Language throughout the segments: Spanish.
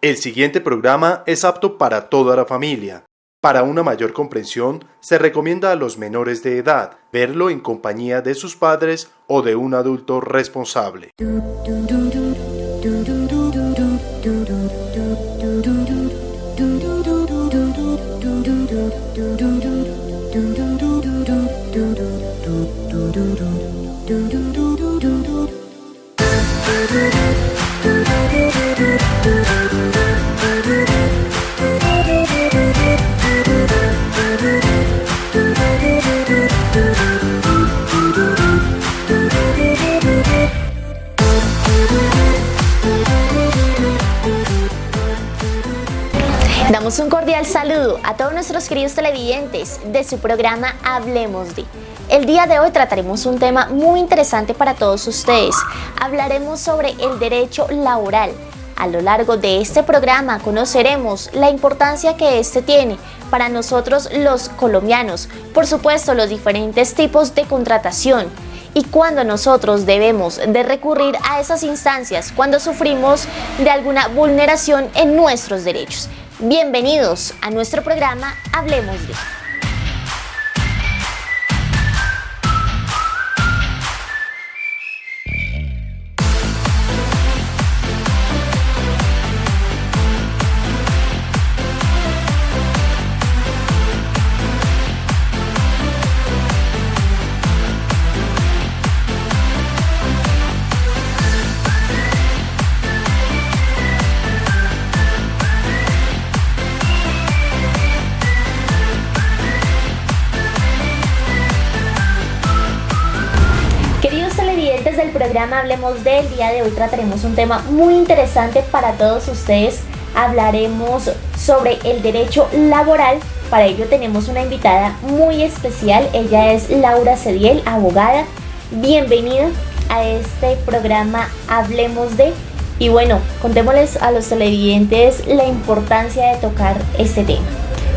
El siguiente programa es apto para toda la familia. Para una mayor comprensión, se recomienda a los menores de edad verlo en compañía de sus padres o de un adulto responsable. Damos un cordial saludo a todos nuestros queridos televidentes de su programa Hablemos de. El día de hoy trataremos un tema muy interesante para todos ustedes. Hablaremos sobre el derecho laboral. A lo largo de este programa conoceremos la importancia que este tiene para nosotros los colombianos, por supuesto los diferentes tipos de contratación y cuándo nosotros debemos de recurrir a esas instancias cuando sufrimos de alguna vulneración en nuestros derechos. Bienvenidos a nuestro programa Hablemos de. Del programa Hablemos del día de hoy trataremos un tema muy interesante para todos ustedes. Hablaremos sobre el derecho laboral. Para ello tenemos una invitada muy especial. Ella es Laura Cediel, abogada. Bienvenida a este programa Hablemos de. Y bueno, contémosles a los televidentes la importancia de tocar este tema.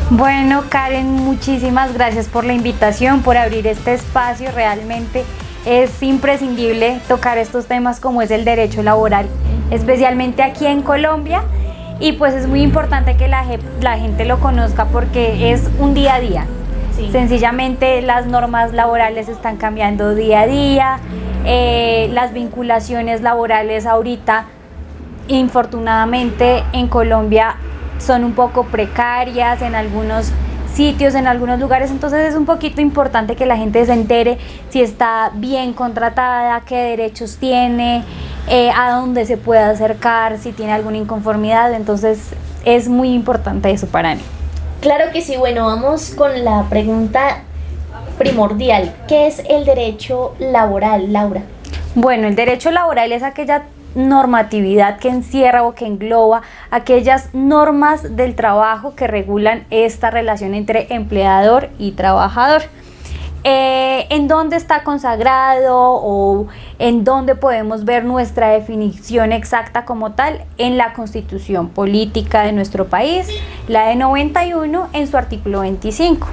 Bueno, Karen, muchísimas gracias por la invitación, por abrir este espacio. Realmente es imprescindible tocar estos temas como es el derecho laboral, especialmente aquí en Colombia, y pues es muy importante que la gente lo conozca porque es un día a día. Sí. Sencillamente las normas laborales están cambiando día a día, las vinculaciones laborales ahorita, infortunadamente en Colombia, son un poco precarias en algunos sitios, en algunos lugares, entonces es un poquito importante que la gente se entere si está bien contratada, qué derechos tiene, a dónde se puede acercar, si tiene alguna inconformidad. Entonces es muy importante eso para mí. Claro que sí. Bueno, vamos con la pregunta primordial. ¿Qué es el derecho laboral, Laura? Bueno, el derecho laboral es aquella normatividad que encierra o que engloba aquellas normas del trabajo que regulan esta relación entre empleador y trabajador. ¿En dónde está consagrado o en dónde podemos ver nuestra definición exacta como tal? En la Constitución Política de nuestro país, la de 91, en su artículo 25.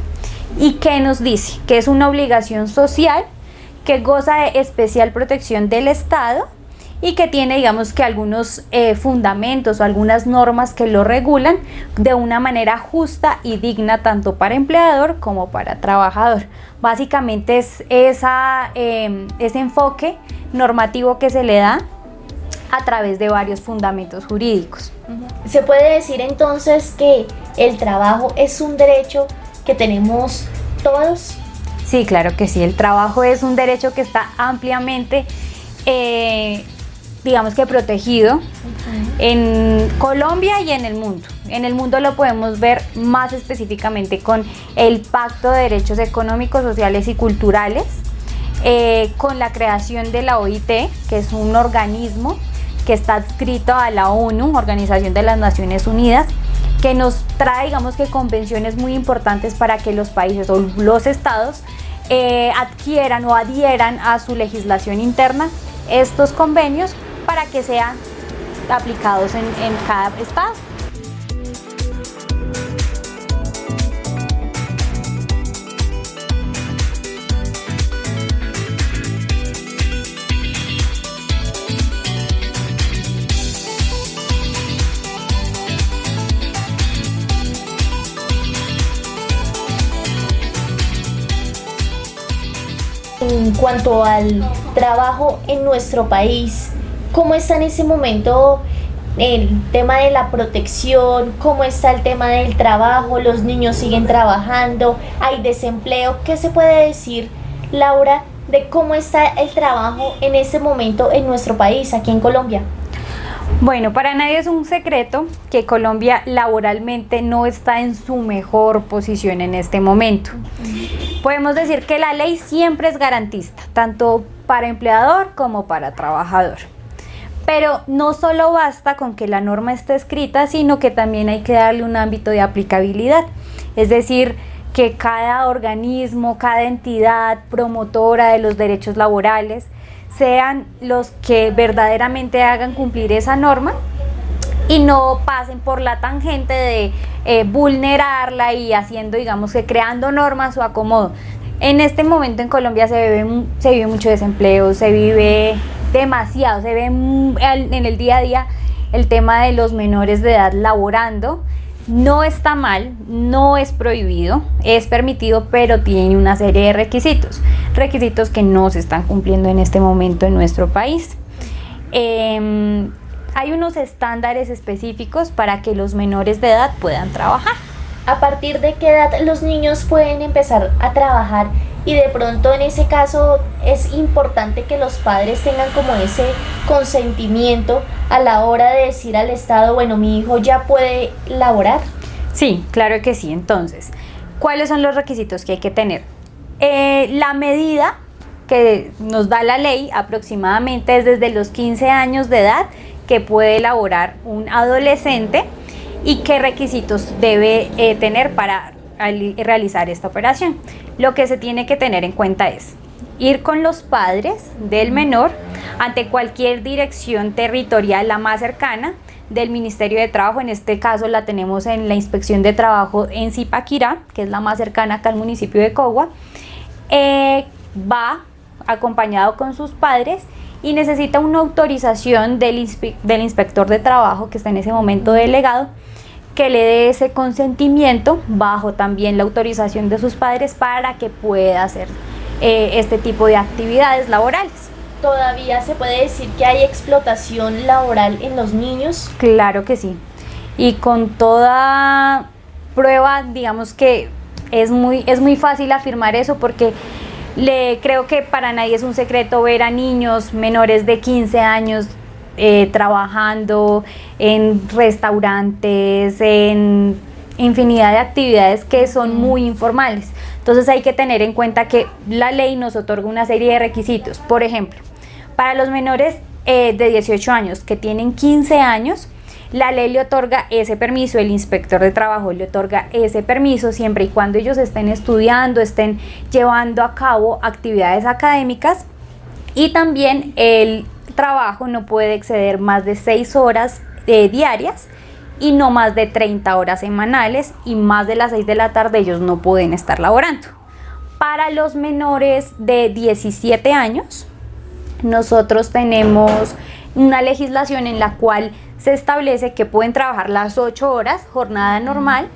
¿Y qué nos dice? Que es una obligación social que goza de especial protección del Estado y que tiene, digamos, que algunos fundamentos o algunas normas que lo regulan de una manera justa y digna tanto para empleador como para trabajador. Básicamente es ese enfoque normativo que se le da a través de varios fundamentos jurídicos. ¿Se puede decir entonces que el trabajo es un derecho que tenemos todos? Sí, claro que sí. El trabajo es un derecho que está ampliamente digamos que protegido en Colombia y en el mundo. En el mundo lo podemos ver más específicamente con el Pacto de Derechos Económicos, Sociales y Culturales, con la creación de la OIT, que es un organismo que está adscrito a la ONU, Organización de las Naciones Unidas, que nos trae, digamos que convenciones muy importantes para que los países o los estados adquieran o adhieran a su legislación interna estos convenios para que sean aplicados en cada estado. cuanto al trabajo en nuestro país, ¿cómo está en ese momento el tema de la protección? ¿Cómo está el tema del trabajo? ¿Los niños siguen trabajando? ¿Hay desempleo? ¿Qué se puede decir, Laura, de cómo está el trabajo en este momento en nuestro país, aquí en Colombia? Bueno, para nadie es un secreto que Colombia laboralmente no está en su mejor posición en este momento. Podemos decir que la ley siempre es garantista, tanto para empleador como para trabajador. Pero no solo basta con que la norma esté escrita, sino que también hay que darle un ámbito de aplicabilidad. Es decir, que cada organismo, cada entidad promotora de los derechos laborales sean los que verdaderamente hagan cumplir esa norma y no pasen por la tangente de vulnerarla y haciendo, digamos, que creando normas o acomodo. En este momento en Colombia se vive mucho desempleo, se vive demasiado, se ve en el día a día el tema de los menores de edad laborando. No está mal, no es prohibido, es permitido, pero tiene una serie de requisitos que no se están cumpliendo en este momento en nuestro país. Hay unos estándares específicos para que los menores de edad puedan trabajar. ¿A partir de qué edad los niños pueden empezar a trabajar? Y de pronto en ese caso es importante que los padres tengan como ese consentimiento a la hora de decir al Estado, bueno, mi hijo ya puede laborar. Sí, claro que sí. Entonces, ¿cuáles son los requisitos que hay que tener? La medida que nos da la ley aproximadamente es desde los 15 años de edad que puede laborar un adolescente y qué requisitos debe tener para realizar esta operación. Lo que se tiene que tener en cuenta es ir con los padres del menor ante cualquier dirección territorial, la más cercana del Ministerio de Trabajo. En este caso la tenemos en la Inspección de Trabajo en Zipaquirá, que es la más cercana acá al municipio de Cogua. Va acompañado con sus padres y necesita una autorización del inspector de trabajo, que está en ese momento delegado, que le dé ese consentimiento bajo también la autorización de sus padres para que pueda hacer este tipo de actividades laborales. ¿Todavía se puede decir que hay explotación laboral en los niños? Claro que sí, y con toda prueba, digamos que es muy fácil afirmar eso, porque creo que para nadie es un secreto ver a niños menores de 15 años trabajando en restaurantes, en infinidad de actividades que son muy informales. Entonces hay que tener en cuenta que la ley nos otorga una serie de requisitos. Por ejemplo, para los menores de 18 años que tienen 15 años, la ley le otorga ese permiso, el inspector de trabajo le otorga ese permiso siempre y cuando ellos estén estudiando, estén llevando a cabo actividades académicas, y también el trabajo no puede exceder más de 6 horas diarias y no más de 30 horas semanales, y más de las 6 de la tarde ellos no pueden estar laborando. Para los menores de 17 años, nosotros tenemos una legislación en la cual se establece que pueden trabajar las 8 horas, jornada normal,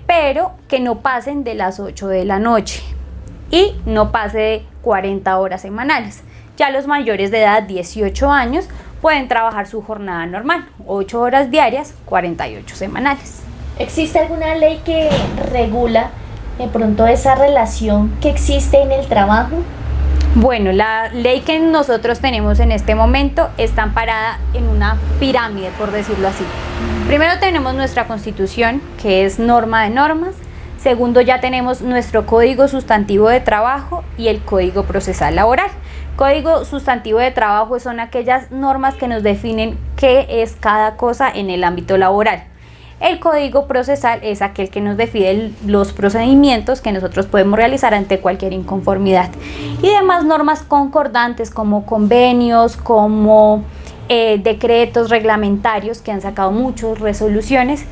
pero que no pasen de las 8 de la noche y no pase de 40 horas semanales. Ya los mayores de edad, 18 años, pueden trabajar su jornada normal, 8 horas diarias, 48 semanales. ¿Existe alguna ley que regula de pronto esa relación que existe en el trabajo? Bueno, la ley que nosotros tenemos en este momento está amparada en una pirámide, por decirlo así. Primero tenemos nuestra Constitución, que es norma de normas. Segundo, ya tenemos nuestro Código Sustantivo de Trabajo y el Código Procesal Laboral. Código Sustantivo de Trabajo son aquellas normas que nos definen qué es cada cosa en el ámbito laboral. El Código Procesal es aquel que nos define los procedimientos que nosotros podemos realizar ante cualquier inconformidad. Y demás normas concordantes como convenios, como decretos reglamentarios que han sacado muchas resoluciones.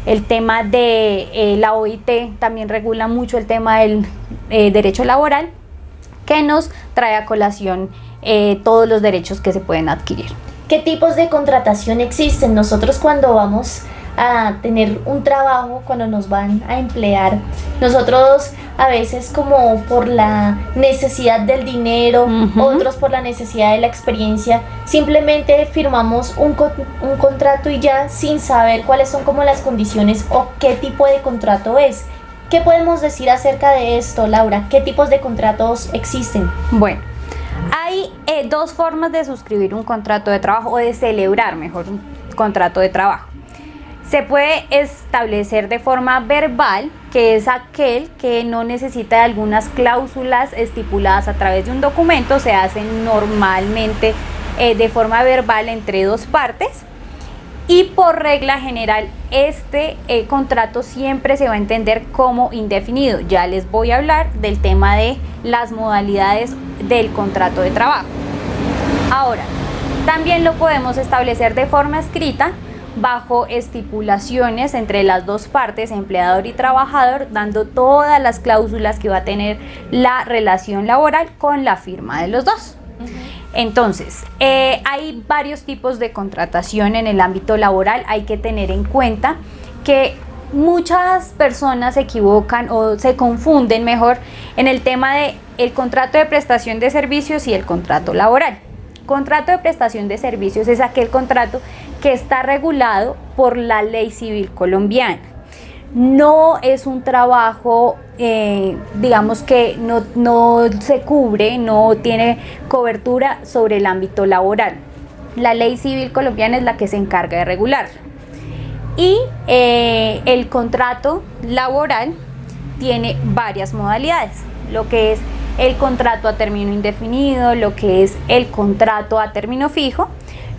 El tema de la OIT también regula mucho el tema del derecho laboral, que nos trae a colación todos los derechos que se pueden adquirir. ¿Qué tipos de contratación existen? Nosotros cuando vamos a tener un trabajo cuando nos van a emplear. Nosotros a veces como por la necesidad del dinero, otros por la necesidad de la experiencia, simplemente firmamos un contrato y ya, sin saber cuáles son como las condiciones o qué tipo de contrato es. ¿Qué podemos decir acerca de esto, Laura? ¿Qué tipos de contratos existen? Bueno, hay dos formas de suscribir un contrato de trabajo o de celebrar mejor un contrato de trabajo. Se puede establecer de forma verbal, que es aquel que no necesita de algunas cláusulas estipuladas a través de un documento, se hacen normalmente de forma verbal entre dos partes. Y por regla general, este contrato siempre se va a entender como indefinido. Ya les voy a hablar del tema de las modalidades del contrato de trabajo. Ahora, también lo podemos establecer de forma escrita, bajo estipulaciones entre las dos partes, empleador y trabajador, dando todas las cláusulas que va a tener la relación laboral con la firma de los dos. Entonces, hay varios tipos de contratación en el ámbito laboral. Hay que tener en cuenta que muchas personas se equivocan o se confunden mejor en el tema de el contrato de prestación de servicios y el contrato laboral. Contrato de prestación de servicios es aquel contrato que está regulado por la ley civil colombiana. No es un trabajo, digamos que no se cubre, no tiene cobertura sobre el ámbito laboral. La ley civil colombiana es la que se encarga de regular. Y el contrato laboral tiene varias modalidades, lo que es el contrato a término indefinido, lo que es el contrato a término fijo,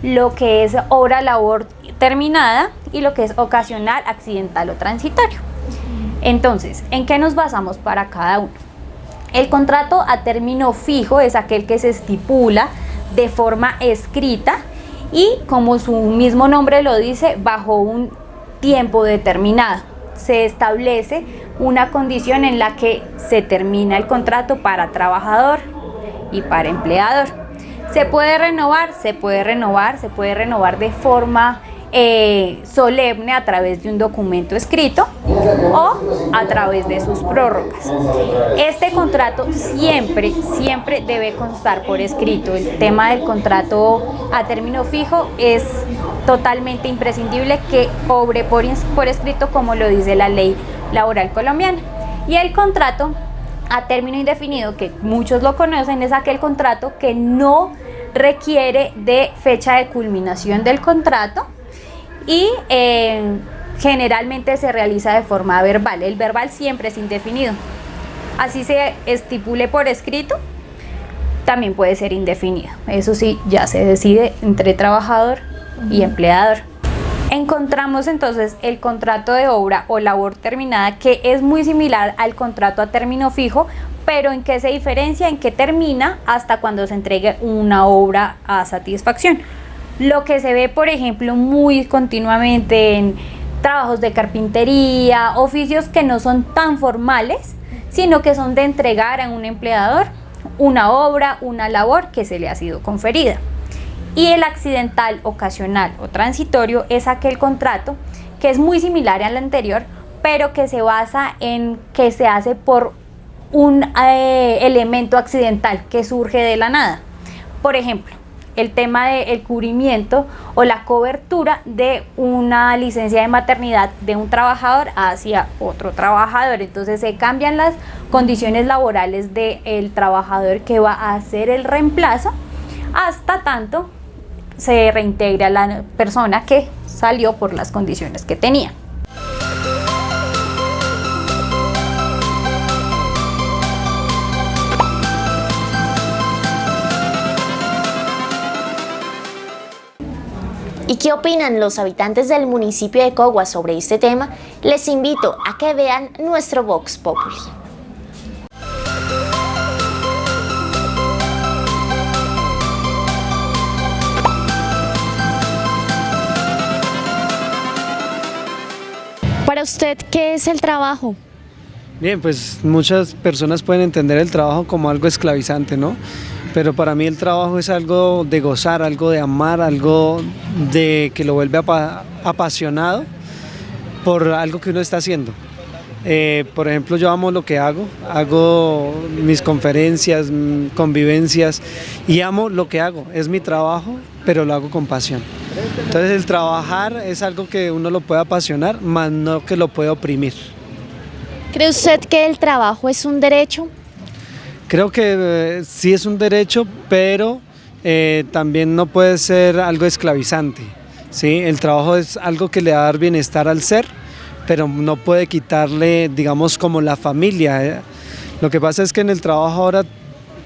lo que es obra labor terminada y lo que es ocasional, accidental o transitorio. Entonces, ¿en qué nos basamos para cada uno? El contrato a término fijo es aquel que se estipula de forma escrita y, como su mismo nombre lo dice, bajo un tiempo determinado. Se establece una condición en la que se termina el contrato para trabajador y para empleador. Se puede renovar de forma solemne a través de un documento escrito o a través de sus prórrogas. Este contrato siempre debe constar por escrito. El tema del contrato a término fijo es totalmente imprescindible que obre por escrito, como lo dice la ley laboral colombiana. Y el contrato a término indefinido, que muchos lo conocen, es aquel contrato que no requiere de fecha de culminación del contrato y generalmente se realiza de forma verbal. El verbal siempre es indefinido. Así se estipule por escrito, también puede ser indefinido. Eso sí, ya se decide entre trabajador y empleador. Encontramos entonces el contrato de obra o labor terminada, que es muy similar al contrato a término fijo, pero ¿en qué se diferencia? En qué termina hasta cuando se entregue una obra a satisfacción. Lo que se ve, por ejemplo, muy continuamente en trabajos de carpintería, oficios que no son tan formales, sino que son de entregar a un empleador una obra, una labor que se le ha sido conferida. Y el accidental, ocasional o transitorio es aquel contrato que es muy similar al anterior, pero que se basa en que se hace por un elemento accidental que surge de la nada. Por ejemplo, el tema del cubrimiento o la cobertura de una licencia de maternidad de un trabajador hacia otro trabajador. Entonces se cambian las condiciones laborales del trabajador que va a hacer el reemplazo hasta tanto se reintegra la persona que salió por las condiciones que tenía. ¿Y qué opinan los habitantes del municipio de Cogua sobre este tema? Les invito a que vean nuestro Vox Populi. Para usted, ¿qué es el trabajo? Bien, pues muchas personas pueden entender el trabajo como algo esclavizante, ¿no? Pero para mí el trabajo es algo de gozar, algo de amar, algo de que lo vuelve apasionado por algo que uno está haciendo. Por ejemplo, yo amo lo que hago mis conferencias, convivencias y amo lo que hago, es mi trabajo, pero lo hago con pasión. Entonces el trabajar es algo que uno lo puede apasionar, más no que lo puede oprimir. ¿Cree usted que el trabajo es un derecho? Creo que sí es un derecho, pero también no puede ser algo esclavizante, ¿sí? El trabajo es algo que le va a dar bienestar al ser, pero no puede quitarle, digamos, como la familia. Lo que pasa es que en el trabajo ahora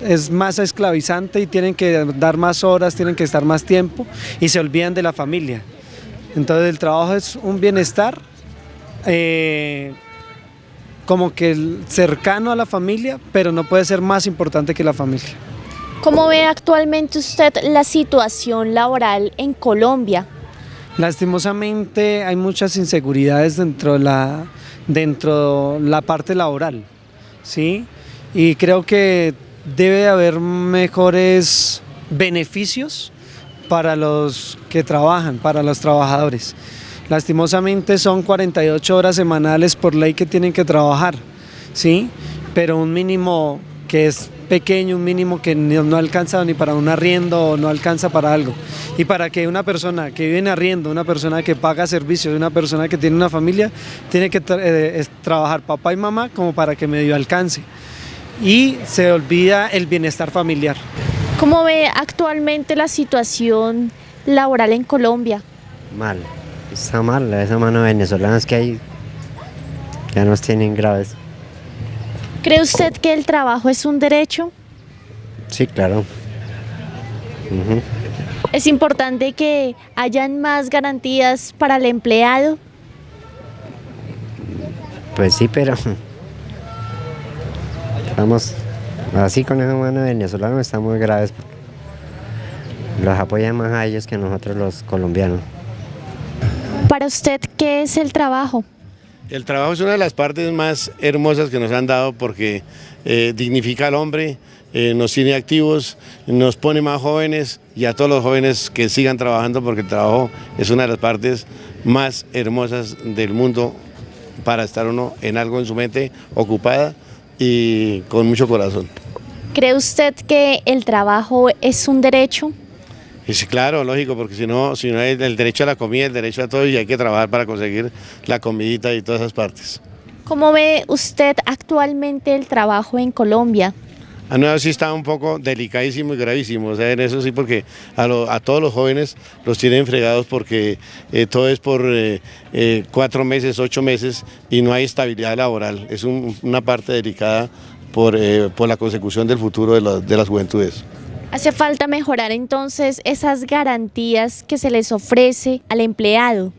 es más esclavizante y tienen que dar más horas, tienen que estar más tiempo y se olvidan de la familia. Entonces el trabajo es un bienestar como que cercano a la familia, pero no puede ser más importante que la familia. ¿Cómo ve actualmente usted la situación laboral en Colombia? Lastimosamente hay muchas inseguridades dentro la parte laboral, ¿sí? Y creo que debe haber mejores beneficios para los que trabajan, para los trabajadores. Lastimosamente son 48 horas semanales por ley que tienen que trabajar, ¿sí? Pero un mínimo que es pequeño, un mínimo que no alcanza ni para un arriendo o no alcanza para algo. Y para que una persona que vive en arriendo, una persona que paga servicios, una persona que tiene una familia, tiene que trabajar papá y mamá como para que medio alcance. Y se olvida el bienestar familiar. ¿Cómo ve actualmente la situación laboral en Colombia? Mal, está mal, esa mano de venezolanos que hay ya nos tienen graves. ¿Cree usted que el trabajo es un derecho? Sí, claro. ¿Es importante que hayan más garantías para el empleado? Pues sí, pero estamos así con esa mano de venezolanos, estamos graves porque los apoyan más a ellos que a nosotros los colombianos. Para usted, ¿qué es el trabajo? El trabajo es una de las partes más hermosas que nos han dado porque dignifica al hombre, nos tiene activos, nos pone más jóvenes y a todos los jóvenes que sigan trabajando porque el trabajo es una de las partes más hermosas del mundo para estar uno en algo en su mente ocupada y con mucho corazón. ¿Cree usted que el trabajo es un derecho? Y sí, claro, lógico, porque si no hay el derecho a la comida, el derecho a todo y hay que trabajar para conseguir la comidita y todas esas partes. ¿Cómo ve usted actualmente el trabajo en Colombia? A nuevo sí está un poco delicadísimo y gravísimo, o sea, en eso sí, porque a todos los jóvenes los tienen fregados porque todo es por 4 meses, 8 meses y no hay estabilidad laboral. Es una parte delicada por la consecución del futuro de las juventudes. ¿Hace falta mejorar entonces esas garantías que se les ofrece al empleado?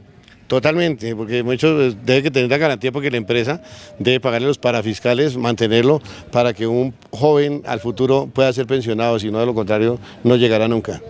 Totalmente, porque muchos debe que tener la garantía porque la empresa debe pagarle los parafiscales, mantenerlo para que un joven al futuro pueda ser pensionado, si no de lo contrario no llegará nunca.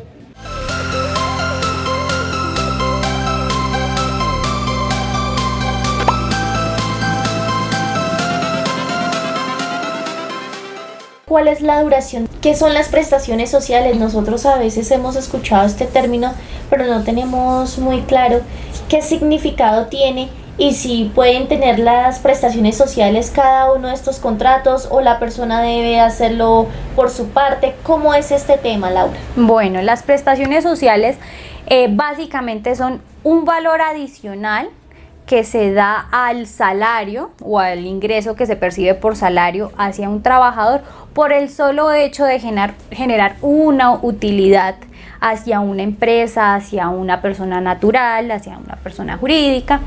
¿Cuál es la duración? ¿Qué son las prestaciones sociales? Nosotros a veces hemos escuchado este término, pero no tenemos muy claro qué significado tiene y si pueden tener las prestaciones sociales cada uno de estos contratos o la persona debe hacerlo por su parte. ¿Cómo es este tema, Laura? Bueno, las prestaciones sociales básicamente son un valor adicional que se da al salario o al ingreso que se percibe por salario hacia un trabajador por el solo hecho de generar una utilidad hacia una empresa, hacia una persona natural, hacia una persona jurídica.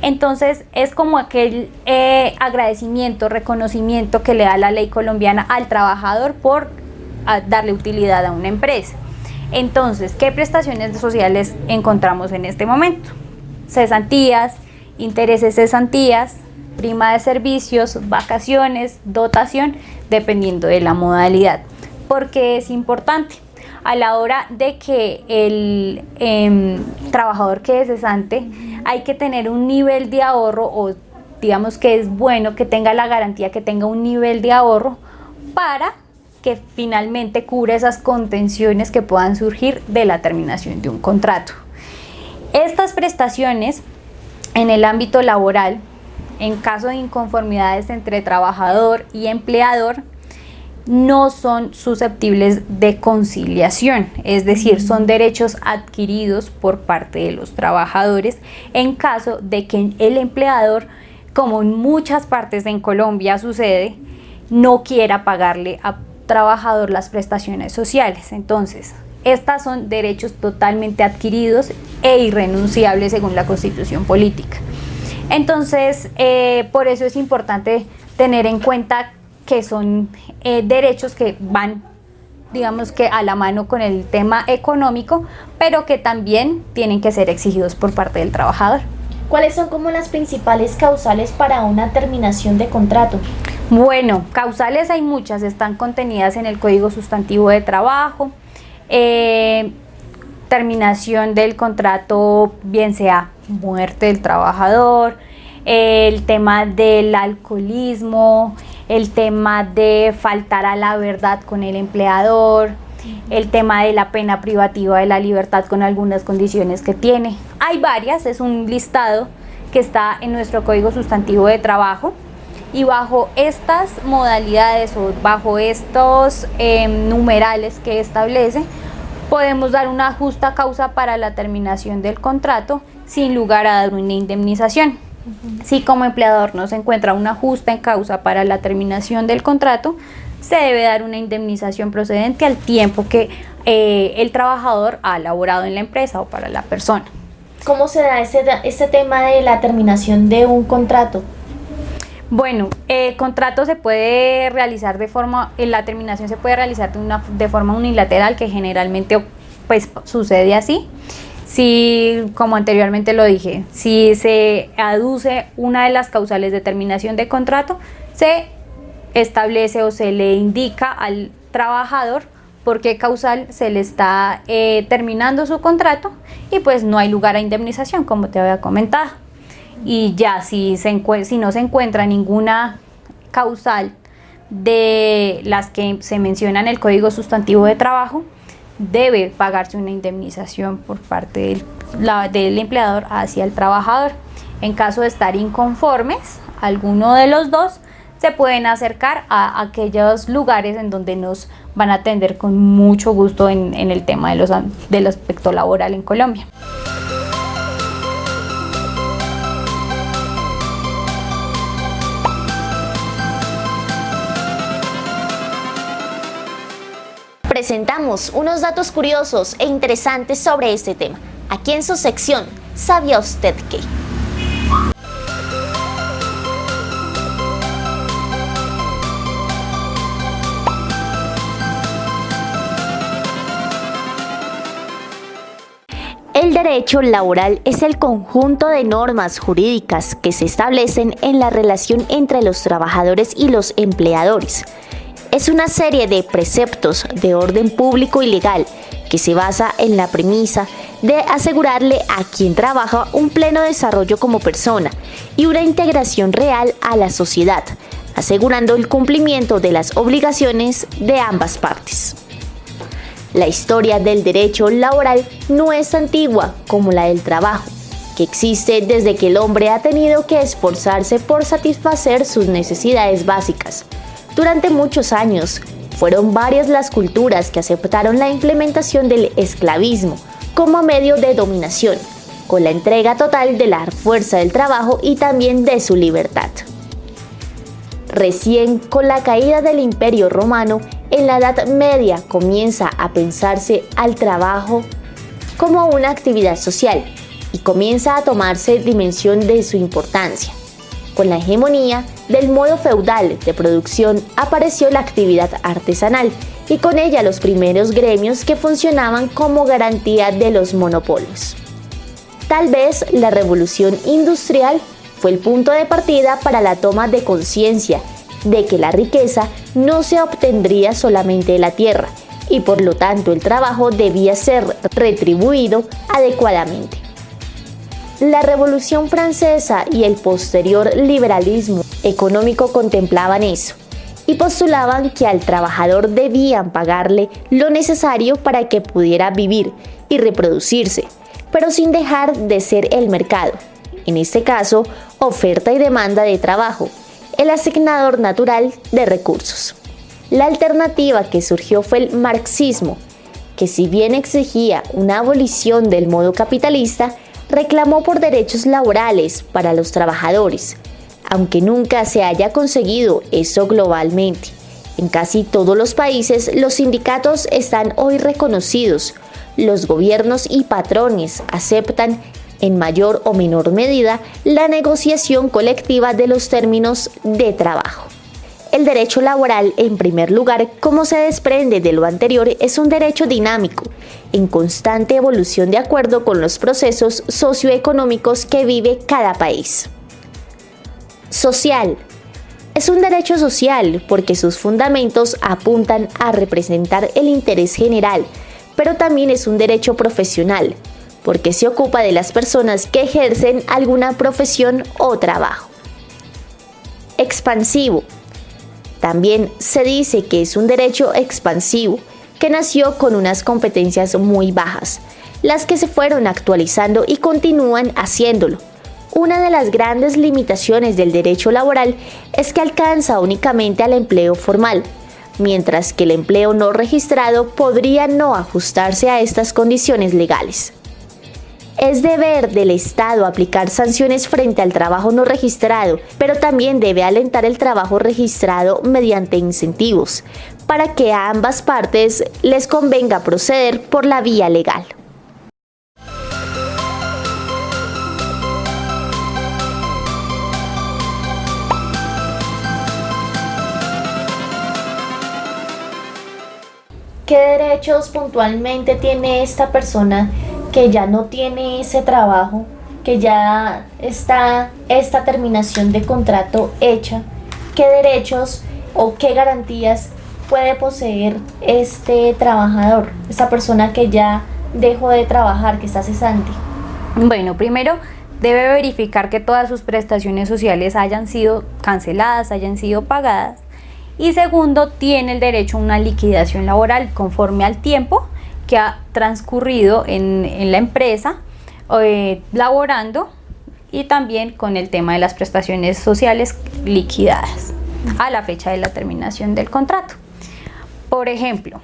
Entonces es como aquel agradecimiento, reconocimiento que le da la ley colombiana al trabajador por darle utilidad a una empresa. Entonces, ¿qué prestaciones sociales encontramos en este momento? Cesantías, intereses cesantías, prima de servicios, vacaciones, dotación, dependiendo de la modalidad. Porque es importante, a la hora de que el trabajador quede cesante, hay que tener un nivel de ahorro, o digamos que es bueno que tenga la garantía que tenga un nivel de ahorro para que finalmente cubra esas contenciones que puedan surgir de la terminación de un contrato. Estas prestaciones en el ámbito laboral, en caso de inconformidades entre trabajador y empleador, no son susceptibles de conciliación, es decir, son derechos adquiridos por parte de los trabajadores en caso de que el empleador, como en muchas partes en Colombia sucede, no quiera pagarle a trabajador las prestaciones sociales. Entonces, estas son derechos totalmente adquiridos e irrenunciables según la Constitución política. Entonces, por eso es importante tener en cuenta que son derechos que van, digamos que a la mano con el tema económico, pero que también tienen que ser exigidos por parte del trabajador. ¿Cuáles son como las principales causales para una terminación de contrato? Bueno, causales hay muchas, están contenidas en el Código Sustantivo de Trabajo, terminación del contrato, bien sea muerte del trabajador, el tema del alcoholismo, el tema de faltar a la verdad con el empleador, el tema de la pena privativa de la libertad con algunas condiciones que tiene. Hay varias, es un listado que está en nuestro Código Sustantivo de Trabajo, y bajo estas modalidades o bajo estos numerales que establece, podemos dar una justa causa para la terminación del contrato sin lugar a dar una indemnización. Si como empleador no se encuentra una justa causa para la terminación del contrato, se debe dar una indemnización procedente al tiempo que el trabajador ha laborado en la empresa o para la persona. ¿Cómo se da ese tema de la terminación de un contrato? Bueno, el contrato se puede realizar la terminación se puede realizar de forma unilateral, que generalmente pues sucede así. Si, como anteriormente lo dije, si se aduce una de las causales de terminación de contrato, se establece o se le indica al trabajador por qué causal se le está terminando su contrato, y pues no hay lugar a indemnización, como te había comentado. Y ya si no se encuentra ninguna causal de las que se menciona en el Código Sustantivo de Trabajo, debe pagarse una indemnización por parte del empleador hacia el trabajador. En caso de estar inconformes, alguno de los dos se pueden acercar a aquellos lugares en donde nos van a atender con mucho gusto en el tema del aspecto laboral en Colombia. Presentamos unos datos curiosos e interesantes sobre este tema. Aquí en su sección, ¿sabía usted qué? El derecho laboral es el conjunto de normas jurídicas que se establecen en la relación entre los trabajadores y los empleadores. Es una serie de preceptos de orden público y legal que se basa en la premisa de asegurarle a quien trabaja un pleno desarrollo como persona y una integración real a la sociedad, asegurando el cumplimiento de las obligaciones de ambas partes. La historia del derecho laboral no es antigua como la del trabajo, que existe desde que el hombre ha tenido que esforzarse por satisfacer sus necesidades básicas. Durante muchos años, fueron varias las culturas que aceptaron la implementación del esclavismo como medio de dominación, con la entrega total de la fuerza del trabajo y también de su libertad. Recién con la caída del Imperio Romano, en la Edad Media comienza a pensarse al trabajo como una actividad social y comienza a tomarse dimensión de su importancia. Con la hegemonía del modo feudal de producción apareció la actividad artesanal y con ella los primeros gremios que funcionaban como garantía de los monopolios. Tal vez la revolución industrial fue el punto de partida para la toma de conciencia de que la riqueza no se obtendría solamente de la tierra y por lo tanto el trabajo debía ser retribuido adecuadamente. La Revolución Francesa y el posterior liberalismo económico contemplaban eso y postulaban que al trabajador debían pagarle lo necesario para que pudiera vivir y reproducirse, pero sin dejar de ser el mercado, en este caso, oferta y demanda de trabajo, el asignador natural de recursos. La alternativa que surgió fue el marxismo, que si bien exigía una abolición del modo capitalista, reclamó por derechos laborales para los trabajadores, aunque nunca se haya conseguido eso globalmente. En casi todos los países los sindicatos están hoy reconocidos, los gobiernos y patrones aceptan en mayor o menor medida la negociación colectiva de los términos de trabajo. El derecho laboral, en primer lugar, como se desprende de lo anterior, es un derecho dinámico, en constante evolución de acuerdo con los procesos socioeconómicos que vive cada país. Social. Es un derecho social porque sus fundamentos apuntan a representar el interés general, pero también es un derecho profesional, porque se ocupa de las personas que ejercen alguna profesión o trabajo. Expansivo. También se dice que es un derecho expansivo, que nació con unas competencias muy bajas, las que se fueron actualizando y continúan haciéndolo. Una de las grandes limitaciones del derecho laboral es que alcanza únicamente al empleo formal, mientras que el empleo no registrado podría no ajustarse a estas condiciones legales. Es deber del Estado aplicar sanciones frente al trabajo no registrado, pero también debe alentar el trabajo registrado mediante incentivos, para que a ambas partes les convenga proceder por la vía legal. ¿Qué derechos puntualmente tiene esta persona que ya no tiene ese trabajo, que ya está esta terminación de contrato hecha? ¿Qué derechos o qué garantías puede poseer este trabajador, esta persona que ya dejó de trabajar, que está cesante? Bueno, primero debe verificar que todas sus prestaciones sociales hayan sido canceladas, hayan sido pagadas. Y segundo, tiene el derecho a una liquidación laboral conforme al tiempo que ha transcurrido en la empresa laborando, y también con el tema de las prestaciones sociales liquidadas a la fecha de la terminación del contrato. Por ejemplo,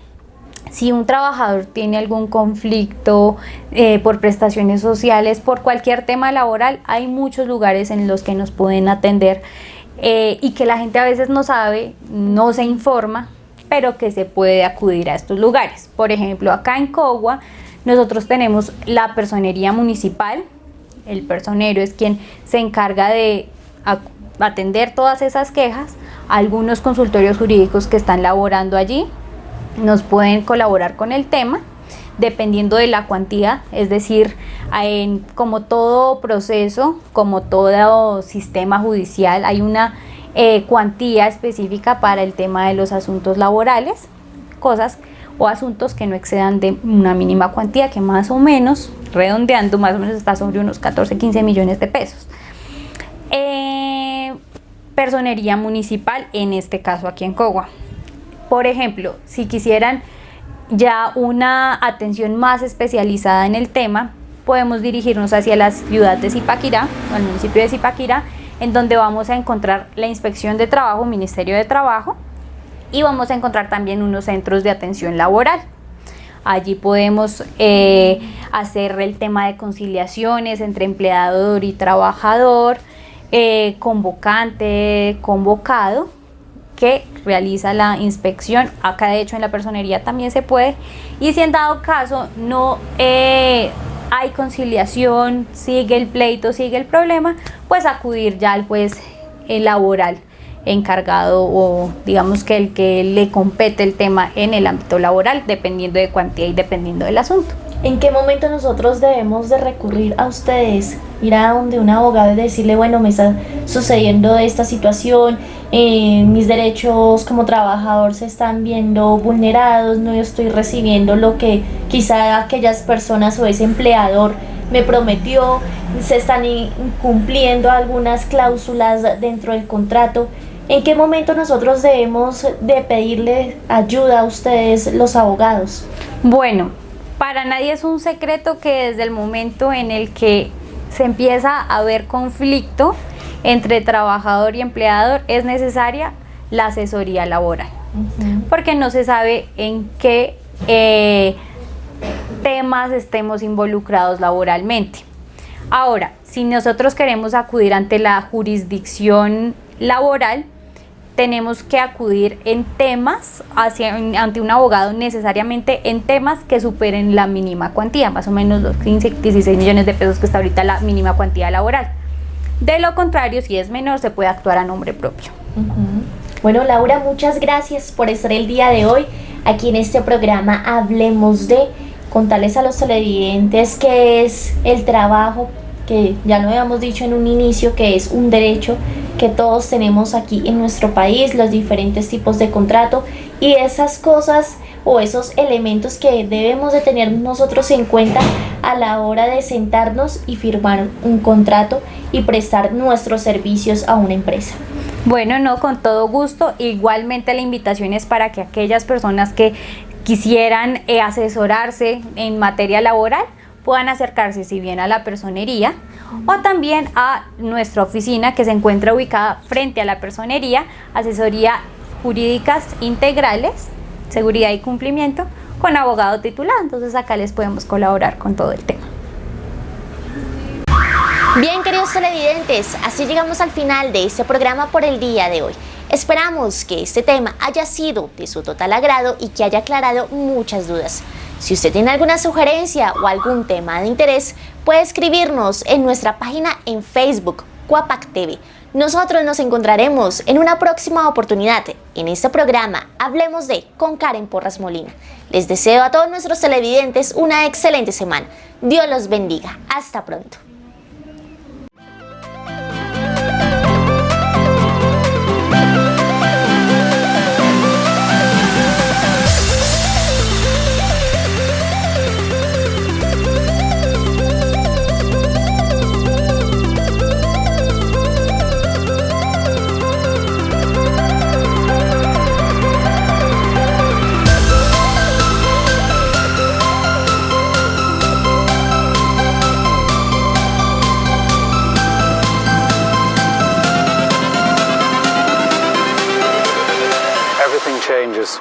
si un trabajador tiene algún conflicto por prestaciones sociales, por cualquier tema laboral, hay muchos lugares en los que nos pueden atender y que la gente a veces no sabe, no se informa, pero que se puede acudir a estos lugares. Por ejemplo, acá en Cogua nosotros tenemos la personería municipal. El personero es quien se encarga de atender todas esas quejas. Algunos consultorios jurídicos que están laborando allí nos pueden colaborar con el tema, dependiendo de la cuantía, es decir, como todo proceso, como todo sistema judicial, hay una cuantía específica para el tema de los asuntos laborales, cosas o asuntos que no excedan de una mínima cuantía, que más o menos, redondeando, más o menos está sobre unos 14-15 millones de pesos. Personería municipal, en este caso aquí en Cogua. Por ejemplo, si quisieran ya una atención más especializada en el tema, podemos dirigirnos hacia la ciudad de Zipaquirá, o al municipio de Zipaquirá, en donde vamos a encontrar la Inspección de Trabajo, Ministerio de Trabajo, y vamos a encontrar también unos centros de atención laboral. Allí podemos hacer el tema de conciliaciones entre empleador y trabajador, convocante, convocado, que realiza la inspección. Acá de hecho en la personería también se puede, y si en dado caso no hay conciliación, sigue el pleito, sigue el problema, pues acudir ya al juez laboral encargado, o digamos que el que le compete el tema en el ámbito laboral, dependiendo de cuantía y dependiendo del asunto. ¿En qué momento nosotros debemos de recurrir a ustedes? Ir a donde un abogado y decirle, bueno, me está sucediendo esta situación, mis derechos como trabajador se están viendo vulnerados, no estoy recibiendo lo que quizá aquellas personas o ese empleador me prometió, se están incumpliendo algunas cláusulas dentro del contrato. ¿En qué momento nosotros debemos de pedirle ayuda a ustedes, los abogados? Bueno, para nadie es un secreto que desde el momento en el que se empieza a ver conflicto entre trabajador y empleador, es necesaria la asesoría laboral, porque no se sabe en qué temas estemos involucrados laboralmente. Ahora, si nosotros queremos acudir ante la jurisdicción laboral, tenemos que acudir en temas ante un abogado, necesariamente en temas que superen la mínima cuantía, más o menos los 15, 16 millones de pesos que está ahorita la mínima cuantía laboral. De lo contrario, si es menor, se puede actuar a nombre propio. Bueno, Laura, muchas gracias por estar el día de hoy aquí en este programa Hablemos de, contarles a los televidentes qué es el trabajo, que ya lo habíamos dicho en un inicio, que es un derecho que todos tenemos aquí en nuestro país, los diferentes tipos de contrato y esas cosas o esos elementos que debemos de tener nosotros en cuenta a la hora de sentarnos y firmar un contrato y prestar nuestros servicios a una empresa. Bueno, no, con todo gusto. Igualmente la invitación es para que aquellas personas que quisieran asesorarse en materia laboral puedan acercarse si bien a la personería o también a nuestra oficina que se encuentra ubicada frente a la personería, asesoría jurídicas integrales, seguridad y cumplimiento con abogado titulado. Entonces acá les podemos colaborar con todo el tema. Bien, queridos televidentes, así llegamos al final de este programa por el día de hoy. Esperamos que este tema haya sido de su total agrado y que haya aclarado muchas dudas. Si usted tiene alguna sugerencia o algún tema de interés, puede escribirnos en nuestra página en Facebook, Cuapac TV. Nosotros nos encontraremos en una próxima oportunidad en este programa Hablemos de con Karen Porras Molina. Les deseo a todos nuestros televidentes una excelente semana. Dios los bendiga. Hasta pronto. Changes.